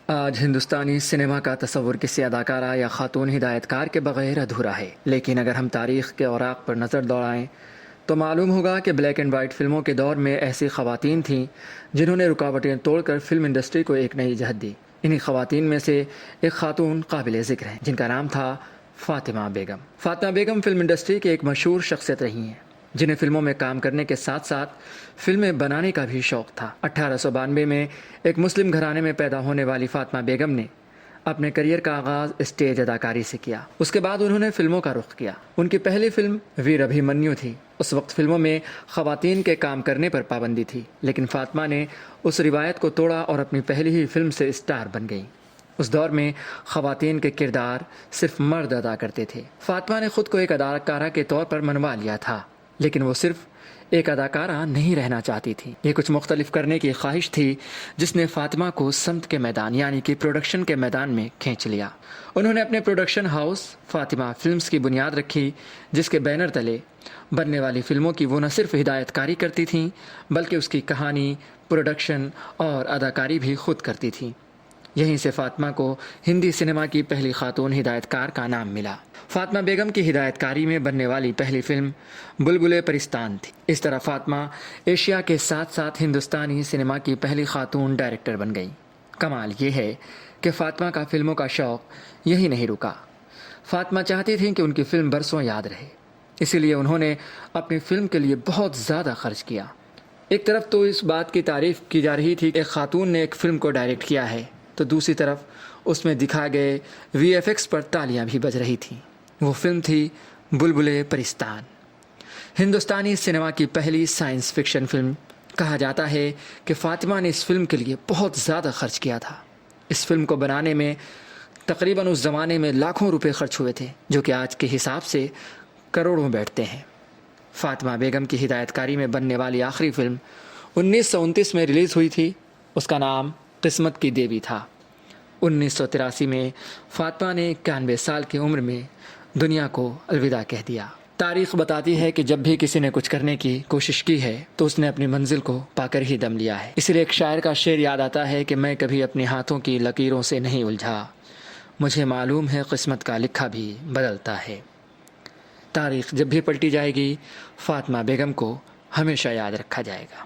آج ہندوستانی سنیما کا تصور کسی اداکارہ یا خاتون ہدایت کار کے بغیر ادھورا ہے، لیکن اگر ہم تاریخ کے اوراق پر نظر دوڑائیں تو معلوم ہوگا کہ بلیک اینڈ وائٹ فلموں کے دور میں ایسی خواتین تھیں جنہوں نے رکاوٹیں توڑ کر فلم انڈسٹری کو ایک نئی جہت دی۔ انہی خواتین میں سے ایک خاتون قابل ذکر ہیں جن کا نام تھا فاطمہ بیگم۔ فاطمہ بیگم فلم انڈسٹری کی ایک مشہور شخصیت رہی ہیں جنہیں فلموں میں کام کرنے کے ساتھ ساتھ فلمیں بنانے کا بھی شوق تھا۔ 1892 میں ایک مسلم گھرانے میں پیدا ہونے والی فاطمہ بیگم نے اپنے کریئر کا آغاز اسٹیج اداکاری سے کیا۔ اس کے بعد انہوں نے فلموں کا رخ کیا۔ ان کی پہلی فلم ویر ابھیمنیو تھی۔ اس وقت فلموں میں خواتین کے کام کرنے پر پابندی تھی، لیکن فاطمہ نے اس روایت کو توڑا اور اپنی پہلی ہی فلم سے اسٹار بن گئیں۔ اس دور میں خواتین کے کردار صرف مرد ادا کرتے تھے۔ فاطمہ نے خود کو ایک اداکارہ کے طور پر منوا لیا تھا، لیکن وہ صرف ایک اداکارہ نہیں رہنا چاہتی تھی۔ یہ کچھ مختلف کرنے کی خواہش تھی جس نے فاطمہ کو سمت کے میدان یعنی کہ پروڈکشن کے میدان میں کھینچ لیا۔ انہوں نے اپنے پروڈکشن ہاؤس فاطمہ فلمز کی بنیاد رکھی، جس کے بینر تلے بننے والی فلموں کی وہ نہ صرف ہدایت کاری کرتی تھیں بلکہ اس کی کہانی، پروڈکشن اور اداکاری بھی خود کرتی تھیں۔ یہیں سے فاطمہ کو ہندی سنیما کی پہلی خاتون ہدایت کار کا نام ملا۔ فاطمہ بیگم کی ہدایت کاری میں بننے والی پہلی فلم بلبلِ پرستان تھی۔ اس طرح فاطمہ ایشیا کے ساتھ ساتھ ہندوستانی سنیما کی پہلی خاتون ڈائریکٹر بن گئی۔ کمال یہ ہے کہ فاطمہ کا فلموں کا شوق یہی نہیں رکا۔ فاطمہ چاہتی تھیں کہ ان کی فلم برسوں یاد رہے، اسی لیے انہوں نے اپنی فلم کے لیے بہت زیادہ خرچ کیا۔ ایک طرف تو اس بات کی تعریف کی جا رہی تھی کہ ایک خاتون نے ایک فلم کو ڈائریکٹ کیا ہے، تو دوسری طرف اس میں دکھائے گئے وی ایف ایکس پر تالیاں بھی بج رہی تھیں۔ وہ فلم تھی بلبلِ پرستان، ہندوستانی سنیما کی پہلی سائنس فکشن فلم۔ کہا جاتا ہے کہ فاطمہ نے اس فلم کے لیے بہت زیادہ خرچ کیا تھا۔ اس فلم کو بنانے میں تقریباً اس زمانے میں لاکھوں روپے خرچ ہوئے تھے، جو کہ آج کے حساب سے کروڑوں بیٹھتے ہیں۔ فاطمہ بیگم کی ہدایت کاری میں بننے والی آخری فلم 1929 میں ریلیز ہوئی تھی۔ اس کا نام قسمت کی دیوی تھا۔ 1983 میں فاطمہ نے 91 سال کی عمر میں دنیا کو الوداع کہہ دیا۔ تاریخ بتاتی ہے کہ جب بھی کسی نے کچھ کرنے کی کوشش کی ہے تو اس نے اپنی منزل کو پا کر ہی دم لیا ہے۔ اس لیے ایک شاعر کا شعر یاد آتا ہے کہ میں کبھی اپنے ہاتھوں کی لکیروں سے نہیں الجھا، مجھے معلوم ہے قسمت کا لکھا بھی بدلتا ہے۔ تاریخ جب بھی پلٹی جائے گی، فاطمہ بیگم کو ہمیشہ یاد رکھا جائے گا۔